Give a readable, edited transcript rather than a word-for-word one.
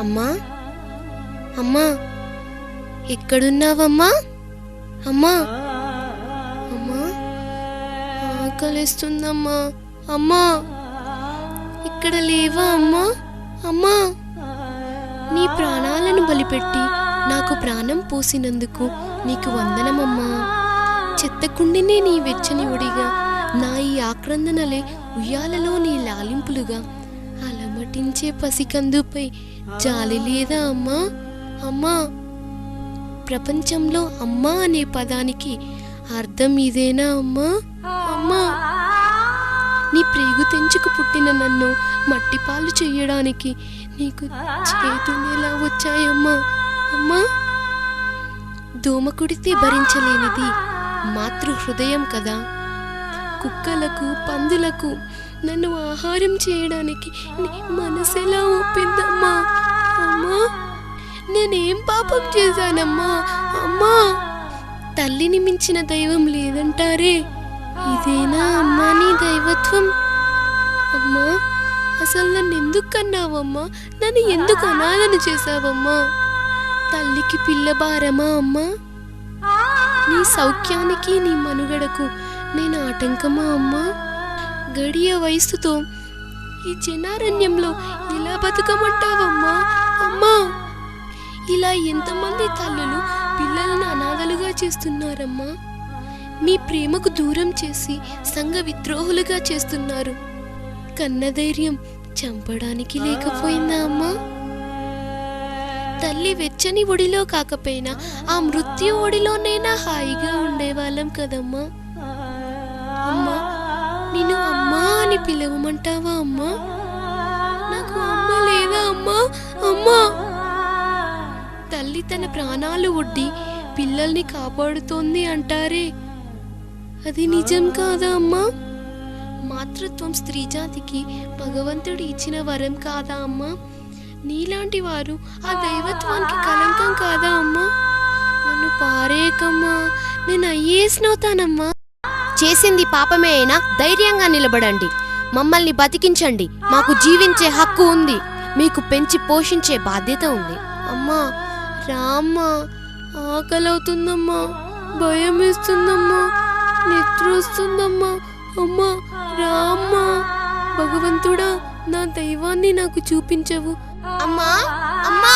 అమ్మా అమ్మా ఎక్కడున్నావమ్మా? అమ్మా అమ్మా ఆకలిస్తుందమ్మా. అమ్మా ఇక్కడ లేవా అమ్మా? అమ్మా నీ ప్రాణాలను బలిపెట్టి నాకు ప్రాణం పోసినందుకు నీకు వందనమమ్మా. చెత్తకుండినే నీ వెచ్చని ఒడిగా, నా ఈ ఆక్రందనలే ఉయ్యాలలో నీ లాలింపులుగా, అలమటించే పసికందుపై జాలి లేదా అమ్మా? అమ్మా ప్రపంచంలో అమ్మా అనే పదానికి అర్థం ఇదేనా అమ్మా? అమ్మా నీ ప్రేగు తెంచుకు పుట్టిన నన్ను మట్టిపాలు చెయ్యడానికి నీకు చేతులు ఎలా వచ్చాయమ్మా? అమ్మా దోమ కుడితే భరించలేనిది మాతృ హృదయం కదా. కుక్కలకు పందులకు నన్ను ఆహారం చేయడానికి నీ మనసెలా ఒప్పిందమ్మా? అమ్మా నేనేం పాపం చేశానమ్మా? అమ్మా తల్లిని మించిన దైవం లేదంటారే, ఇదేనా అమ్మా నీ దైవత్వం? అమ్మా అసలు నన్ను ఎందుకు కన్నావమ్మా? నన్ను ఎందుకు అనాథను చేశావమ్మా? తల్లికి పిల్లబారమా అమ్మా? నీ సౌఖ్యానికి నీ మనుగడకు నేను ఆటంకమా అమ్మా? గడియ వయసుతో ఈ జనారణ్యంలో ఇలా బతుకమంటావమ్మా? అమ్మా ఇలా ఎంతమంది తల్లులు పిల్లలను అనాథలుగా చేస్తున్నారమ్మా. మీ ప్రేమకు దూరం చేసి సంఘ విద్రోహులుగా చేస్తున్నారు. కన్నధైర్యం చంపడానికి లేకపోయిందా అమ్మా? తల్లి వెచ్చని ఒడిలో కాకపోయినా ఆ మృత్యు ఒడిలోనైనా హాయిగా ఉండేవాళ్ళం కదమ్మా. అమ్మా నిన్ను అమ్మా అని పిలవమంటావా అమ్మా? నాకు అమ్మ లేదా అమ్మా? అమ్మా తల్లి తన ప్రాణాలు ఒడ్డి పిల్లల్ని కాపాడుతోంది అంటారే, అది నిజం కాదా అమ్మా? మాతృత్వం స్త్రీ జాతికి భగవంతుడు ఇచ్చిన వరం కాదా అమ్మా? నీలాంటి వారు ఆ దైవత్వానికి కలంకం కాదా అమ్మా? నన్ను పారేయకమ్మా, నేను అయ్యేసినవుతానమ్మా. చేసింది పాపమే అయినా ధైర్యంగా నిలబడండి. మమ్మల్ని బతికించండి. మాకు జీవించే హక్కు ఉంది. మీకు పెంచి పోషించే బాధ్యత ఉంది. అమ్మా రామ్మా, ఆకలవుతుందమ్మా, భయం వేస్తుందమ్మా, నిద్ర వస్తుందమ్మా. అమ్మా రామ్మా, భగవంతుడా నా దైవాన్ని నాకు చూపించవు. అమ్మా అమ్మా